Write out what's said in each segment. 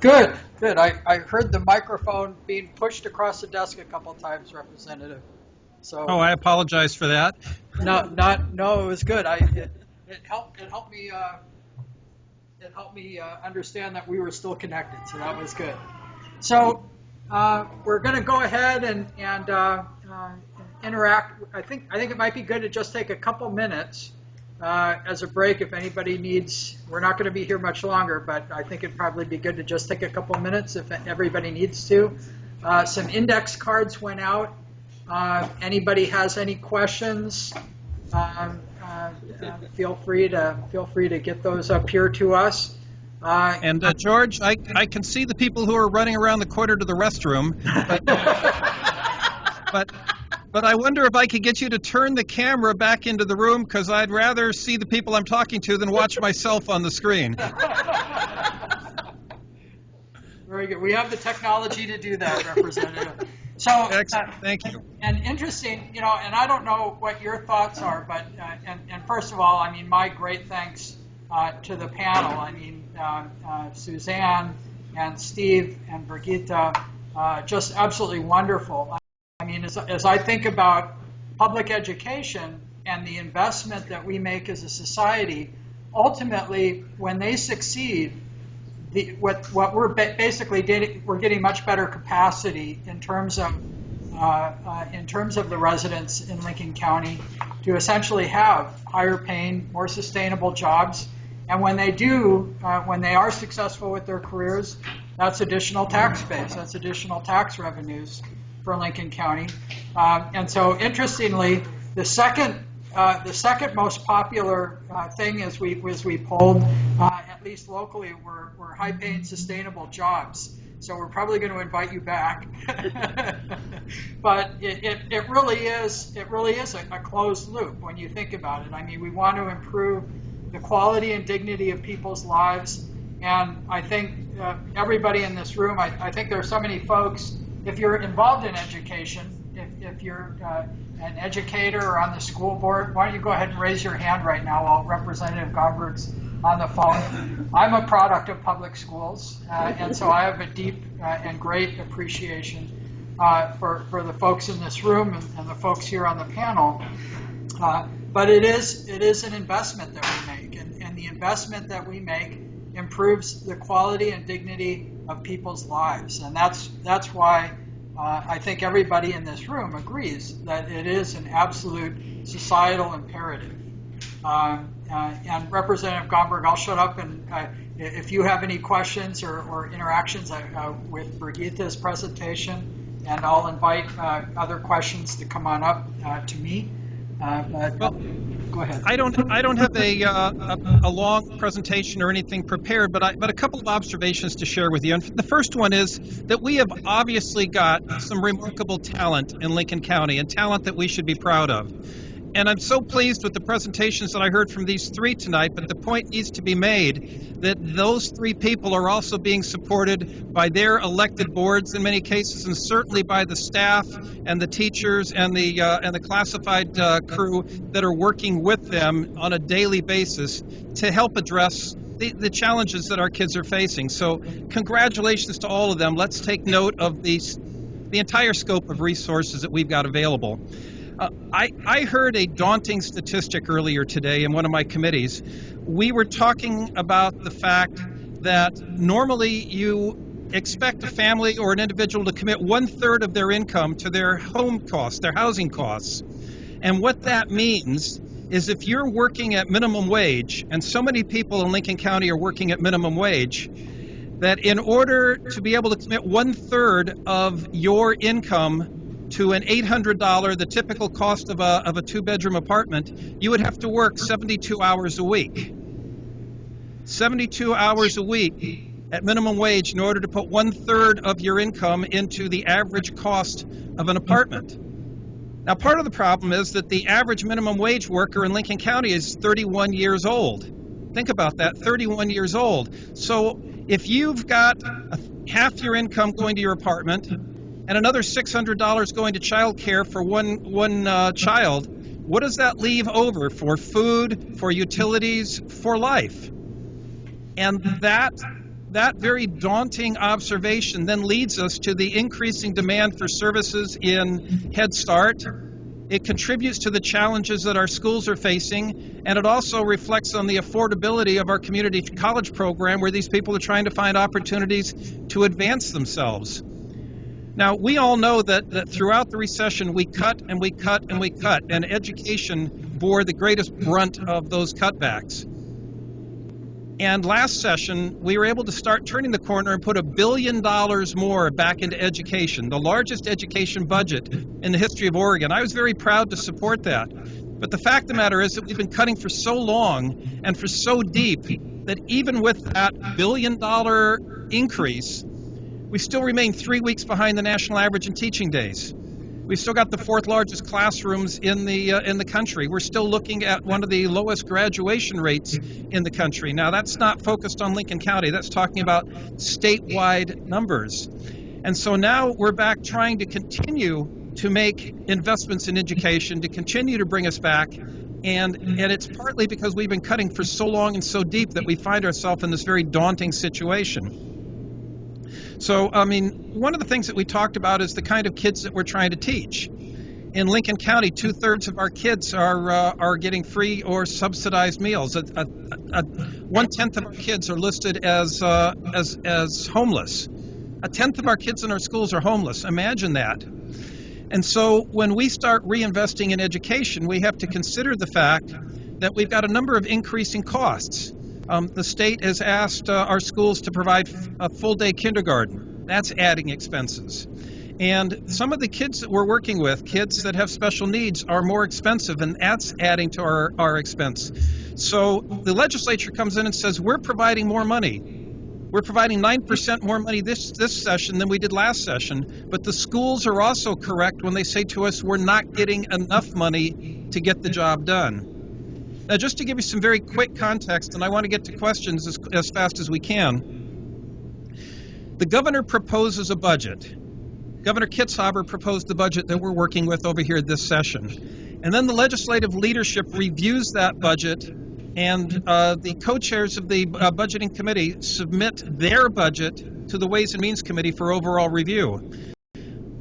Good, good. I heard the microphone being pushed across the desk a couple times, Representative. So Oh, I apologize for that. no, it was good. It helped me understand that we were still connected, so that was good. So we're going to go ahead and interact. I think it might be good to just take a couple minutes as a break if anybody needs. We're not going to be here much longer, but I think it'd probably be good to just take a couple minutes if everybody needs to. Some index cards went out. Anybody has any questions? Feel free to get those up here to us. George, I can see the people who are running around the corner to the restroom, but I wonder if I could get you to turn the camera back into the room, because I'd rather see the people I'm talking to than watch myself on the screen. Very good. We have the technology to do that, Representative. So, excellent. Thank you. And interesting, and I don't know what your thoughts are, but and first of all, I mean, my great thanks to the panel. I mean, Suzanne and Steve and Brigitte, just absolutely wonderful. I mean, as I think about public education and the investment that we make as a society, ultimately, when they succeed, what we're basically we're getting much better capacity in terms of the residents in Lincoln County to essentially have higher paying, more sustainable jobs. And when they do, when they are successful with their careers, that's additional tax base, that's additional tax revenues for Lincoln County. And so, interestingly, the second most popular thing as we polled, at least locally, were high-paying, sustainable jobs. So we're probably going to invite you back. But it really is a closed loop when you think about it. I mean, we want to improve the quality and dignity of people's lives, and I think everybody in this room, I think there are so many folks. If you're involved in education, if you're an educator or on the school board, why don't you go ahead and raise your hand right now while Representative Gomberg's on the phone. I'm a product of public schools, and so I have a deep and great appreciation for the folks in this room and the folks here on the panel. But it is an investment that we make, and the investment that we make improves the quality and dignity of people's lives, and that's why I think everybody in this room agrees that it is an absolute societal imperative. And Representative Gomberg, I'll shut up, and if you have any questions or interactions with Brigitte's presentation, and I'll invite other questions to come on up to me. Well, go ahead. I don't have a long presentation or anything prepared, but a couple of observations to share with you. And the first one is that we have obviously got some remarkable talent in Lincoln County, and talent that we should be proud of. And I'm so pleased with the presentations that I heard from these three tonight, but the point needs to be made that those three people are also being supported by their elected boards in many cases, and certainly by the staff and the teachers and the classified crew that are working with them on a daily basis to help address the challenges that our kids are facing. So congratulations to all of them. Let's take note of the entire scope of resources that we've got available. I heard a daunting statistic earlier today in one of my committees. We were talking about the fact that normally you expect a family or an individual to commit 1/3 of their income to their home costs, their housing costs. And what that means is if you're working at minimum wage, and so many people in Lincoln County are working at minimum wage, that in order to be able to commit 1/3 of your income to an $800, the typical cost of a two-bedroom apartment, you would have to work 72 hours a week. 72 hours a week at minimum wage in order to put 1/3 of your income into the average cost of an apartment. Now, part of the problem is that the average minimum wage worker in Lincoln County is 31 years old. Think about that, 31 years old. So if you've got half your income going to your apartment, and another $600 going to child care for one child, what does that leave over for food, for utilities, for life? And that very daunting observation then leads us to the increasing demand for services in Head Start. It contributes to the challenges that our schools are facing, and it also reflects on the affordability of our community college program, where these people are trying to find opportunities to advance themselves. Now, we all know that throughout the recession, we cut and we cut and we cut, and education bore the greatest brunt of those cutbacks. And last session, we were able to start turning the corner and put $1 billion more back into education, the largest education budget in the history of Oregon. I was very proud to support that. But the fact of the matter is that we've been cutting for so long and for so deep that even with that $1 billion increase, we still remain 3 weeks behind the national average in teaching days. We've still got the 4th largest classrooms in the country. We're still looking at one of the lowest graduation rates in the country. Now, that's not focused on Lincoln County. That's talking about statewide numbers. And so now we're back trying to continue to make investments in education, to continue to bring us back. And it's partly because we've been cutting for so long and so deep that we find ourselves in this very daunting situation. So, I mean, one of the things that we talked about is the kind of kids that we're trying to teach. In Lincoln County, 2/3 of our kids are getting free or subsidized meals. 1/10 of our kids are listed as homeless. 1/10 of our kids in our schools are homeless. Imagine that. And so when we start reinvesting in education, we have to consider the fact that we've got a number of increasing costs. The state has asked our schools to provide a full-day kindergarten. That's adding expenses. And some of the kids that we're working with, kids that have special needs, are more expensive, and that's adding to our expense. So the legislature comes in and says, we're providing more money. We're providing 9% more money this session than we did last session, but the schools are also correct when they say to us, we're not getting enough money to get the job done. Now, just to give you some very quick context, and I want to get to questions as fast as we can. The governor proposes a budget. Governor Kitzhaber proposed the budget that we're working with over here this session. And then the legislative leadership reviews that budget, and the co-chairs of the budgeting committee submit their budget to the Ways and Means Committee for overall review.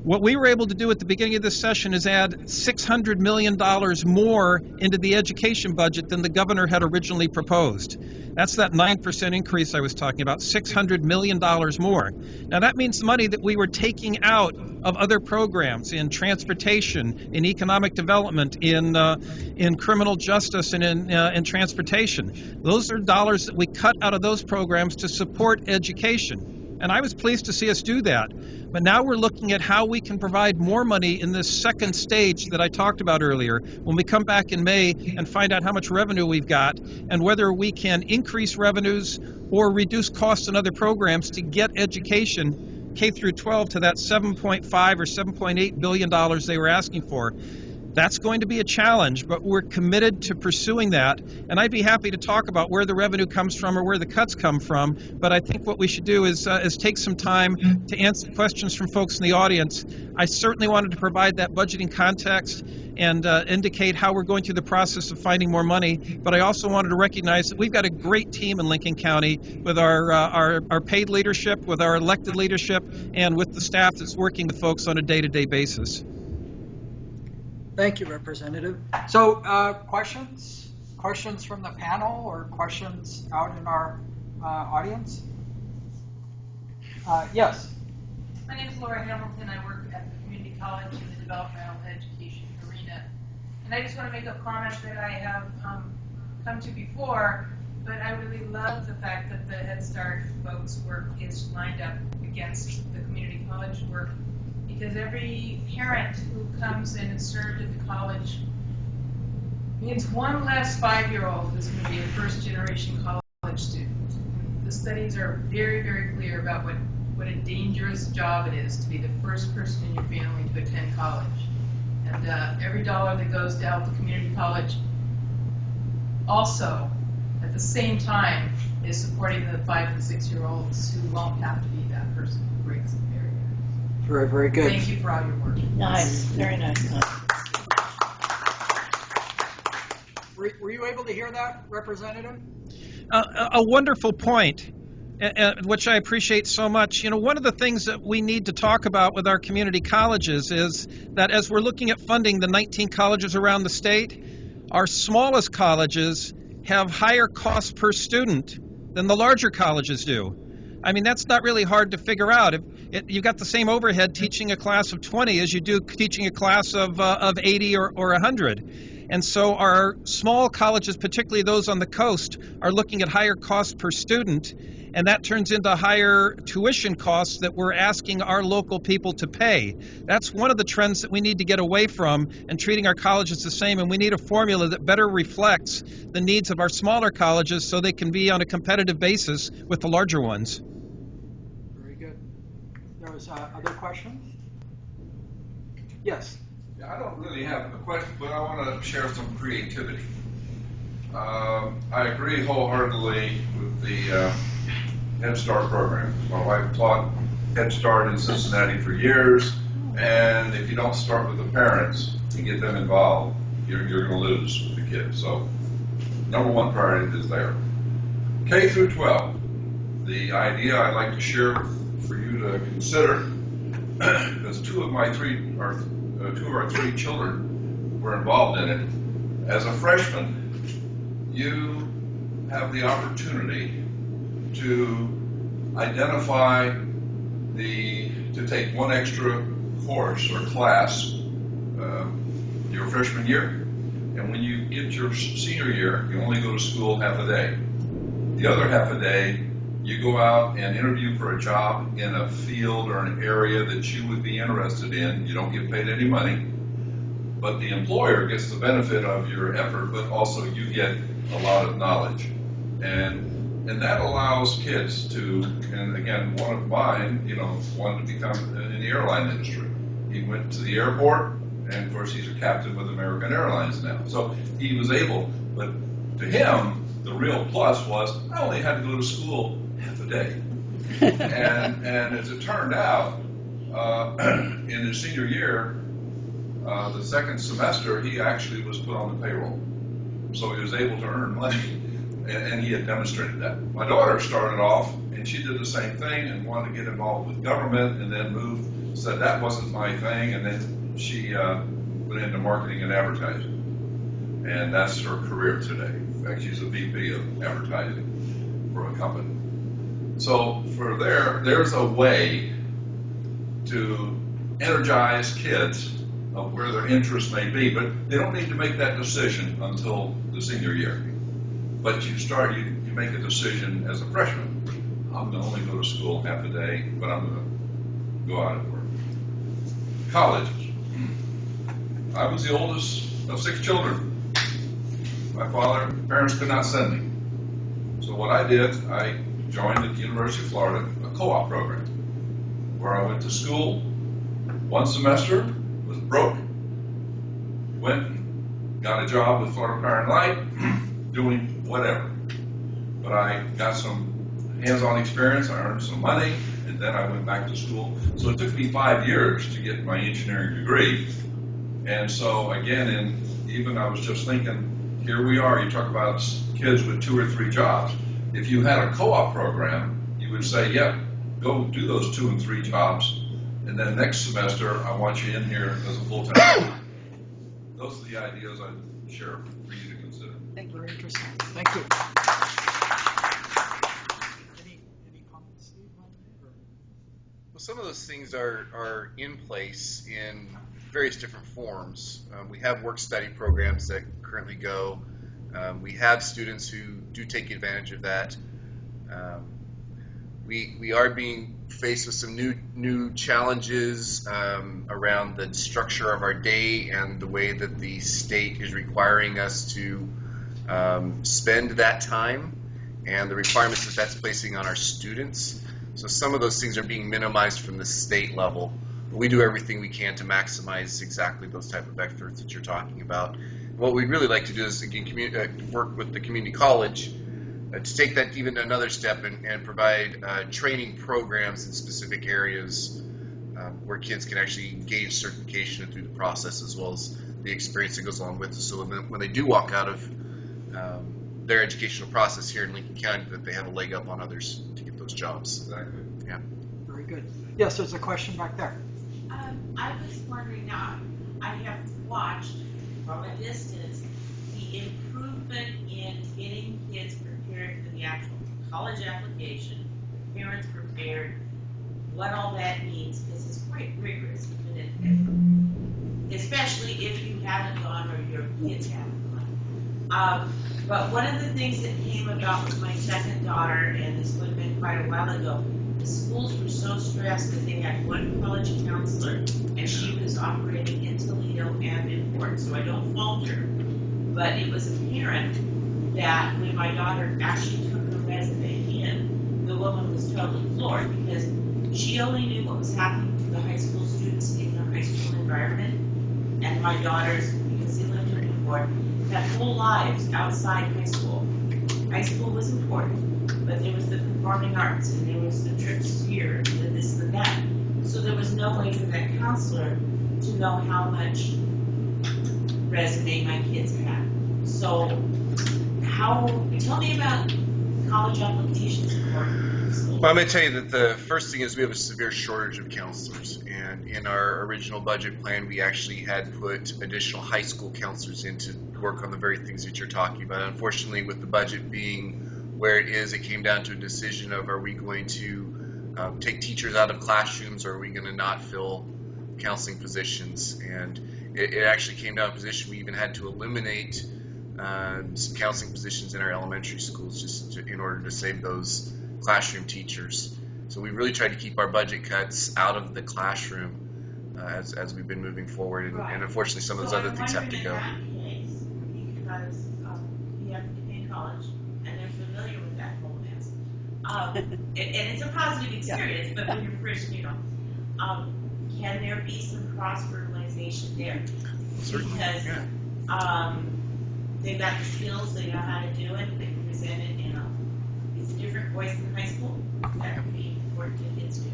What we were able to do at the beginning of this session is add $600 million more into the education budget than the governor had originally proposed. That's that 9% increase I was talking about, $600 million more. Now that means money that we were taking out of other programs in transportation, in economic development, in criminal justice, and in transportation. Those are dollars that we cut out of those programs to support education. And I was pleased to see us do that. But now we're looking at how we can provide more money in this second stage that I talked about earlier, when we come back in May and find out how much revenue we've got and whether we can increase revenues or reduce costs in other programs to get education, K through 12, to that $7.5 or $7.8 billion they were asking for. That's going to be a challenge, but we're committed to pursuing that. And I'd be happy to talk about where the revenue comes from or where the cuts come from. But I think what we should do is take some time to answer questions from folks in the audience. I certainly wanted to provide that budgeting context and indicate how we're going through the process of finding more money. But I also wanted to recognize that we've got a great team in Lincoln County with our paid leadership, with our elected leadership, and with the staff that's working with folks on a day-to-day basis. Thank you, Representative. So questions from the panel or questions out in our audience? Yes. My name is Laura Hamilton. I work at the community college in the developmental education arena. And I just want to make a comment that I have come to before, but I really love the fact that the Head Start folks' work is lined up against the community college work, because every parent who comes in and served at the college means one less 5-year-old who's going to be a first-generation college student. The studies are very, very clear about what a dangerous job it is to be the first person in your family to attend college. And every dollar that goes down to community college also, at the same time, is supporting the 5- and 6-year-olds who won't have to be that person who breaks the barrier. Very, very good. Thank you for all your work. Nice, very nice. Were you able to hear that, Representative? A wonderful point. which I appreciate so much. One of the things that we need to talk about with our community colleges is that as we're looking at funding the 19 colleges around the state, our smallest colleges have higher costs per student than the larger colleges do. I mean, that's not really hard to figure out. You've got the same overhead teaching a class of 20 as you do teaching a class of 80 or 100. And so our small colleges, particularly those on the coast, are looking at higher costs per student, and that turns into higher tuition costs that we're asking our local people to pay. That's one of the trends that we need to get away from, and treating our colleges the same, and we need a formula that better reflects the needs of our smaller colleges so they can be on a competitive basis with the larger ones. Very good. There was other questions? Yes. I don't really have a question, but I want to share some creativity. I agree wholeheartedly with the Head Start program. My wife taught Head Start in Cincinnati for years, and if you don't start with the parents and get them involved, you're going to lose with the kids. So, number one priority is there. K through 12. The idea I'd like to share for you to consider, because two of our three children were involved in it. As a freshman, you have the opportunity to identify to take one extra course or class your freshman year. And when you get your senior year, you only go to school half a day. The other half a day, you go out and interview for a job in a field or an area that you would be interested in. You don't get paid any money, but the employer gets the benefit of your effort, but also you get a lot of knowledge. And that allows kids to, and again, one of mine, wanted to become in the airline industry. He went to the airport, and of course he's a captain with American Airlines now. So he was able, but to him, the real plus was, I only had to go to school half a day. and as it turned out, in his senior year, the second semester, he actually was put on the payroll. So he was able to earn money, and he had demonstrated that. My daughter started off, and she did the same thing and wanted to get involved with government, and then said that wasn't my thing, and then she went into marketing and advertising. And that's her career today. In fact, she's a VP of advertising for a company. So for there's a way to energize kids of where their interests may be, but they don't need to make that decision until the senior year. But you make a decision as a freshman. I'm going to only go to school half a day, but I'm going to go out and work. Colleges. I was the oldest of 6 children. My parents could not send me. So what I did, I joined at the University of Florida a co-op program where I went to school one semester, was broke, went and got a job with Florida Power and Light, doing whatever. But I got some hands-on experience, I earned some money, and then I went back to school. So it took me 5 years to get my engineering degree. And so again, even I was just thinking, here we are, you talk about kids with 2 or 3 jobs. If you had a co-op program, you would say, yeah, go do those 2 and 3 jobs, and then next semester, I want you in here as a full-time. Those are the ideas I'd share for you to consider. Thank you. Very interesting. Thank you. Any comments, Steve? Well, some of those things are in place in various different forms. We have work-study programs that currently go. We have students who do take advantage of that. We are being faced with some new challenges around the structure of our day and the way that the state is requiring us to spend that time and the requirements that that's placing on our students. So some of those things are being minimized from the state level. We do everything we can to maximize exactly those type of efforts that you're talking about. What we'd really like to do is, again, work with the community college to take that even another step and provide training programs in specific areas where kids can actually gain certification through the process, as well as the experience that goes along with it. So when they do walk out of their educational process here in Lincoln County, that they have a leg up on others to get those jobs. Exactly. Yeah. Very good. Yes, there's a question back there. I was wondering, I have watched from a distance the improvement in getting kids prepared for the actual college application, parents prepared, what all that means, because it's quite rigorous, especially if you haven't gone or your kids haven't gone. But one of the things that came about with my second daughter, and this would have been quite a while ago, the schools were so stressed that they had one college counselor, and she was operating in Toledo and in Fort, so I don't fault her. But it was apparent that when my daughter actually took her resume in, the woman was totally floored, because she only knew what was happening to the high school students in the high school environment. And my daughters, because they lived in Newport, had whole lives outside high school. High school was important, but there was the performing arts, and there was the trips here, and this and that. So there was no way for that counselor to know how much resume my kids had. So tell me about college applications for schools. Well, I'm going to tell you that the first thing is we have a severe shortage of counselors, and in our original budget plan, we actually had put additional high school counselors in to work on the very things that you're talking about. Unfortunately, with the budget being where it is, it came down to a decision of, are we going to take teachers out of classrooms, or are we going to not fill counseling positions? And it actually came down to a position we even had to eliminate some counseling positions in our elementary schools just in order to save those classroom teachers. So we really tried to keep our budget cuts out of the classroom as we've been moving forward, and unfortunately some of those other things have to go. In that case, because you have to pay college, and they're familiar with that whole mess. And it's a positive experience, but when you're first, can there be some cross-fertilization there? Certainly, Because yeah. They've got the skills, they know how to do it, they can present it, it's a different voice in high school. That would be important to kids too.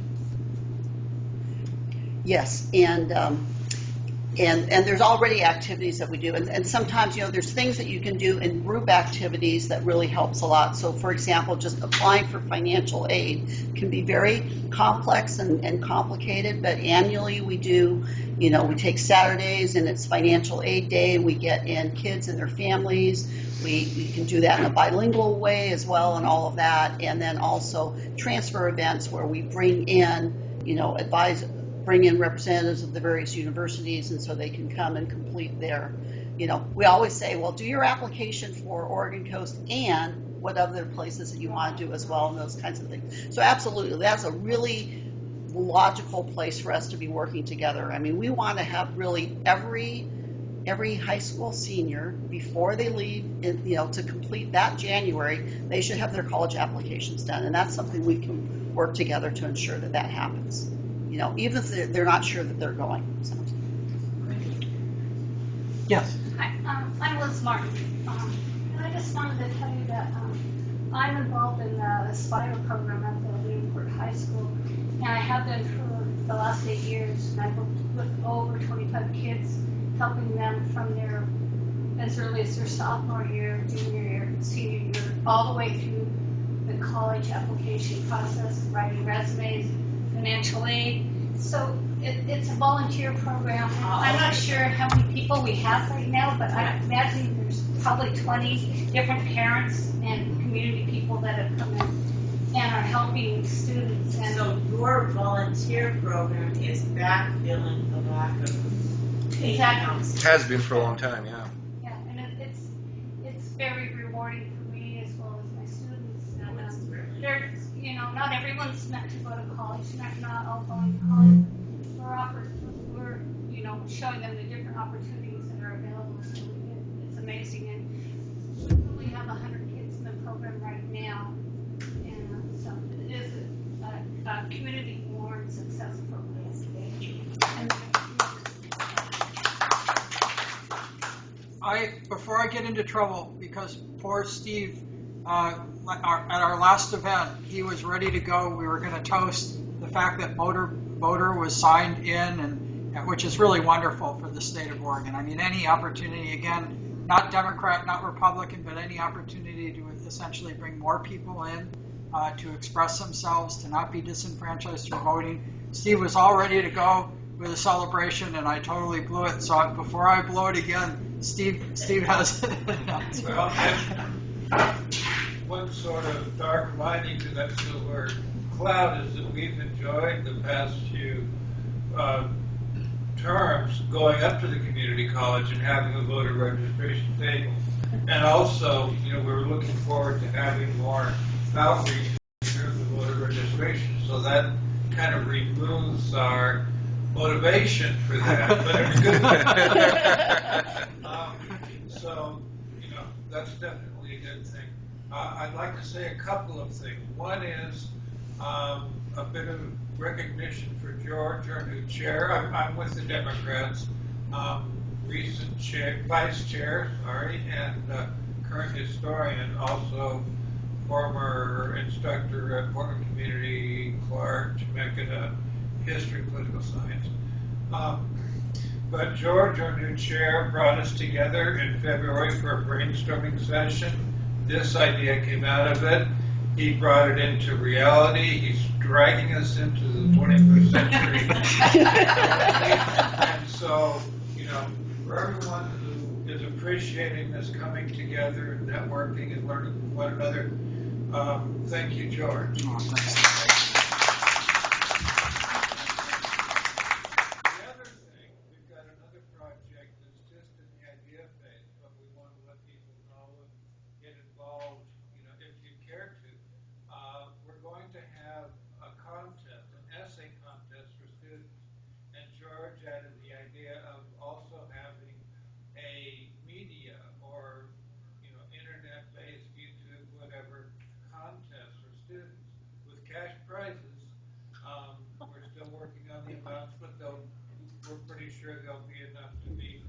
Yes, and there's already activities that we do, and sometimes there's things that you can do in group activities that really helps a lot. So for example, just applying for financial aid can be very complex and complicated, but annually we do, we take Saturdays and it's financial aid day, and we get in kids and their families. We can do that in a bilingual way as well, and all of that, and then also transfer events where we bring in bring in representatives of the various universities, and so they can come and complete their, we always say, well, do your application for Oregon Coast and what other places that you want to do as well, and those kinds of things. So absolutely, that's a really logical place for us to be working together. I mean, we want to have really every high school senior, before they leave, to complete that January, they should have their college applications done, and that's something we can work together to ensure that happens. Even if they're not sure that they're going. So. Yes. Hi, I'm Liz Martin. And I just wanted to tell you that I'm involved in the Aspire program at the Newport High School, and I have been for the last 8 years. And I've worked with over 25 kids, helping them from as early as their sophomore year, junior year, senior year, all the way through the college application process, writing resumes, financial aid. So it's a volunteer program. I'm not sure how many people we have right now, but I imagine there's probably 20 different parents and community people that have come in and are helping students. And so your volunteer program is backfilling the lack of exactly. It has been for a long time, yeah. Yeah, and it's very rewarding for me as well as my students. And they're not everyone's meant to go to college. Not all going to college. We're showing them the different opportunities that are available. So it's amazing. And we probably have 100 kids in the program right now. And so it is a community-born success program. Thank you. Before I get into trouble, because poor Steve, at our last event, he was ready to go. We were going to toast the fact that voter was signed in, and which is really wonderful for the state of Oregon. I mean, any opportunity, again, not Democrat, not Republican, but any opportunity to essentially bring more people in to express themselves, to not be disenfranchised through voting. Steve was all ready to go with a celebration, and I totally blew it. So before I blow it again, Steve has. Well, one sort of dark lining to that silver cloud is that we've enjoyed the past few terms going up to the community college and having a voter registration table. And also, we're looking forward to having more outreach in terms of voter registration. So that kind of removes our motivation for that, but it's good. So, that's definitely a good thing. I'd like to say a couple of things. One is a bit of recognition for George, our new chair. I'm with the Democrats, recent vice chair, and current historian, also former instructor at Portland Community, Clark, Temecula, history, political science. But George, our new chair, brought us together in February for a brainstorming session. This idea came out of it. He brought it into reality. He's dragging us into the 21st century. And so, for everyone who is appreciating this coming together and networking and learning from one another, thank you, George. Oh, thanks. The other thing, we've got another project that's just in the idea phase, but we want to let people know and get involved, if you care to. We're going to have a contest, an essay contest for students. And George added the idea of also having a media or, internet-based, YouTube, whatever, contest for students with cash prizes. We're still working on the amounts, but we're pretty sure they'll be enough to be,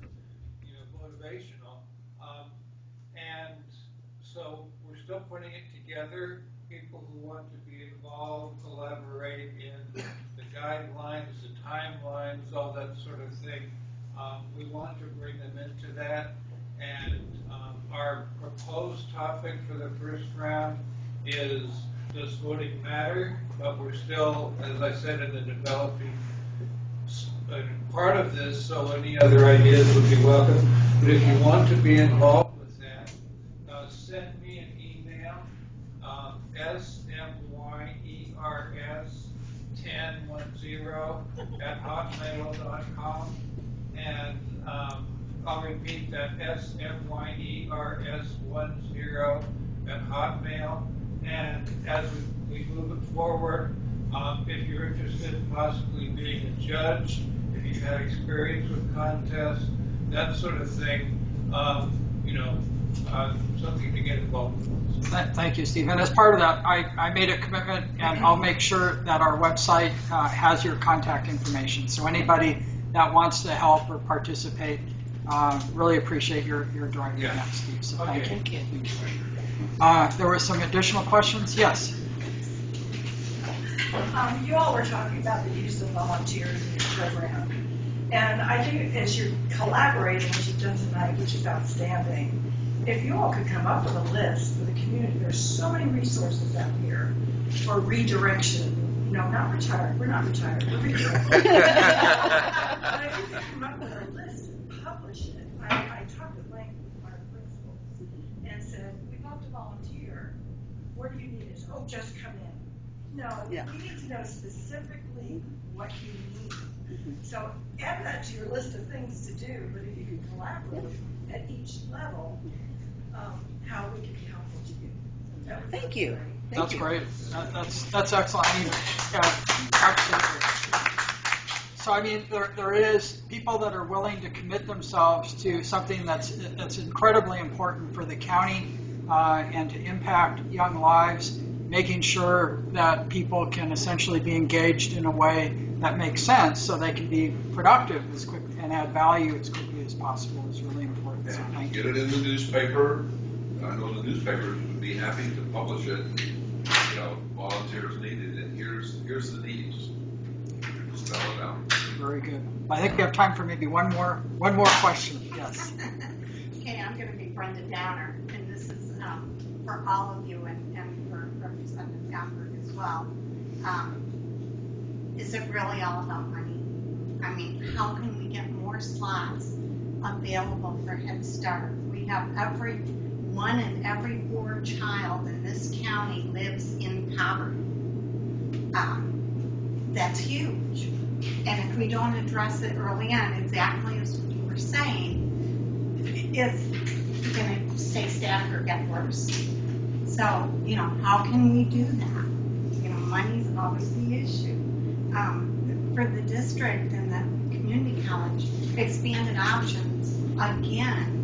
motivational. And so we're still putting it together. People who want to be involved, collaborate in the guidelines, the timelines, all that sort of thing. We want to bring them into that. And our proposed topic for the first round is, does voting matter? But we're still, as I said, in the developing part of this, so any other ideas would be welcome. But if you want to be involved with that, send me an email, smyers1010@hotmail.com, and I'll repeat that, smyers10@hotmail. And as we move it forward, if you're interested in possibly being a judge, if you've had experience with contests, that sort of thing, something to get involved with. Thank you, Steve. And as part of that, I made a commitment, and I'll make sure that our website has your contact information. So anybody that wants to help or participate, really appreciate your driving that, Steve. So thank you. There were some additional questions? Yes. You all were talking about the use of volunteers in your program. And I think as you're collaborating, which you've done tonight, which is outstanding, if you all could come up with a list for the community, there's so many resources out here for redirection. Not retired. We're not retired. We're redirected. But if you could come up with a list and publish it, I talked at length with our principals and said, we'd love to volunteer. Where do you need us? Oh, just come in. No, we need to know specifically what you need. So add that to your list of things to do, but if you can collaborate at each level, how we can be helpful to you. Thank you. That's great. That's excellent. I mean, absolutely. So I mean, there is people that are willing to commit themselves to something that's incredibly important for the county and to impact young lives, making sure that people can essentially be engaged in a way that makes sense, so they can be productive as quick and add value as quickly as possible is really important. So thank you. Get it in the newspaper. I know the newspapers would be happy to publish it. Volunteers needed, and here's the needs. Spell it out. Very good. I think we have time for maybe one more question. Yes. Okay, I'm going to downer, and this is for all of you and for Representative Gomberg as well. Is it really all about money? I mean, how can we get more slots available for Head Start? We have one in every 4 child in this county lives in poverty. That's huge. And if we don't address it early on, exactly as you were saying, it's going to stay static or get worse. So, how can we do that? Money's always the issue. For the district and the community college, expanded options, again,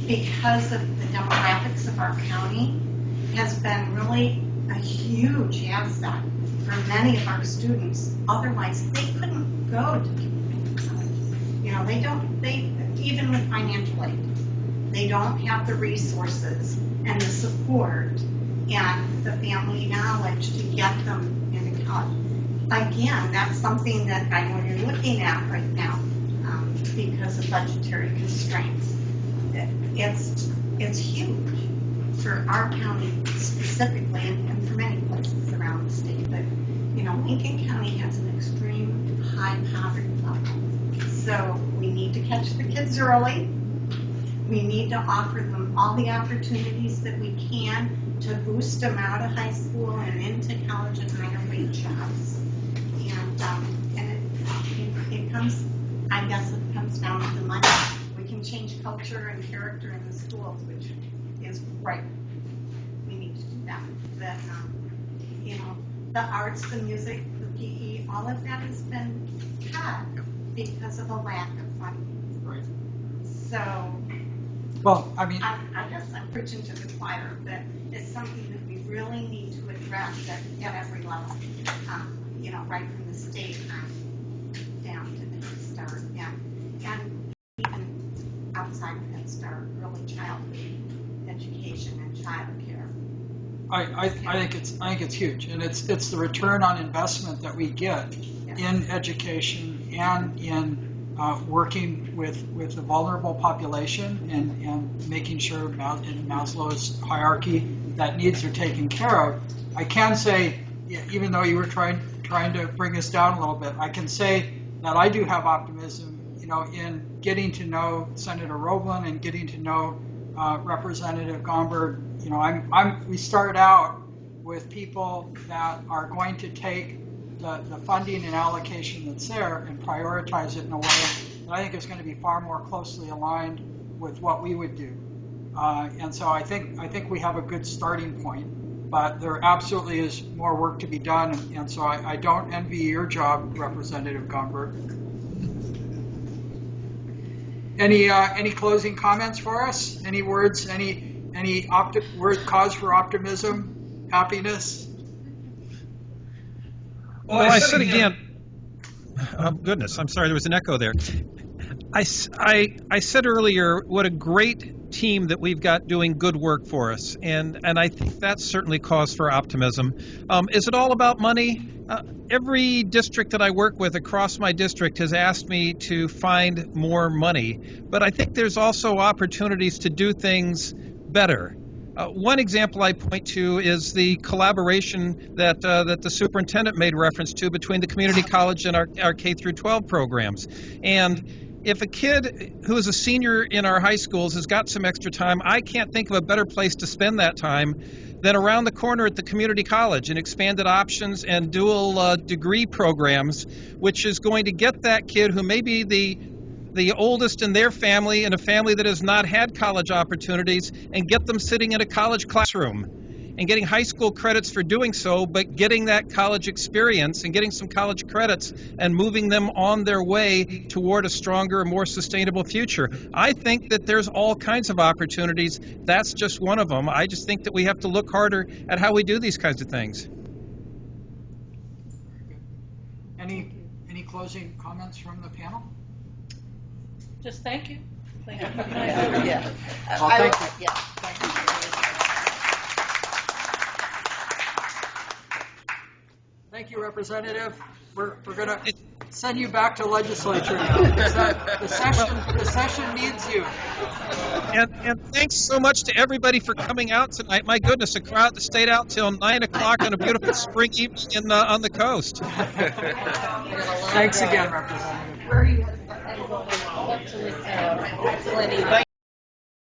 because of the demographics of our county, has been really a huge asset for many of our students. Otherwise, they couldn't go to community college. Even with financial aid, they don't have the resources and the support and the family knowledge to get them into college. Again, that's something that I know you're looking at right now because of budgetary constraints. It's huge for our county specifically and for many places around the state. But, Lincoln County has an extreme high poverty level. So we need to catch the kids early. We need to offer them all the opportunities that we can to boost them out of high school and into college and higher wage jobs. And it comes, I guess it comes down to the money. We can change culture and character in the schools, which is great. We need to do that. But, the arts, the music, the PE, all of that has been cut because of a lack of funding. Right. So, well, I mean, I guess I'm preaching to the choir, but it's something that we really need to address at every level. Right from the state down to the Head Start, and even outside of Head Start, early childhood education and child care. I think it's huge, and it's the return on investment that we get in education and in working with the vulnerable population and making sure in Maslow's hierarchy that needs are taken care of. I can say, even though you were trying to bring us down a little bit, I can say that I do have optimism, in getting to know Senator Roblin and getting to know Representative Gomberg. We start out with people that are going to take the funding and allocation that's there and prioritize it in a way that I think is going to be far more closely aligned with what we would do. And so I think we have a good starting point, but there absolutely is more work to be done. And so I don't envy your job, Representative Gomberg. Any closing comments for us? Any words? Any cause for optimism, happiness? Well, I said again. Oh, goodness, I'm sorry, there was an echo there. I said earlier what a great team that we've got doing good work for us, and I think that's certainly cause for optimism. Is it all about money? Every district that I work with across my district has asked me to find more money, but I think there's also opportunities to do things better. One example I point to is the collaboration that the superintendent made reference to between the community college and our K through 12 programs. And if a kid who is a senior in our high schools has got some extra time, I can't think of a better place to spend that time than around the corner at the community college in expanded options and dual degree programs, which is going to get that kid who may be the oldest in their family and a family that has not had college opportunities and get them sitting in a college classroom and getting high school credits for doing so, but getting that college experience and getting some college credits and moving them on their way toward a stronger, more sustainable future. I think that there's all kinds of opportunities. That's just one of them. I just think that we have to look harder at how we do these kinds of things. Any closing comments from the panel? Just thank you. Thank you. Yeah. Well, thank you. Yeah. Thank you. Thank you, Representative. We're gonna. send you back to legislature now. The session needs you. And thanks so much to everybody for coming out tonight. My goodness, a crowd that stayed out till 9 o'clock on a beautiful spring evening on the coast. Thanks again, Representative. Where are you? Actually,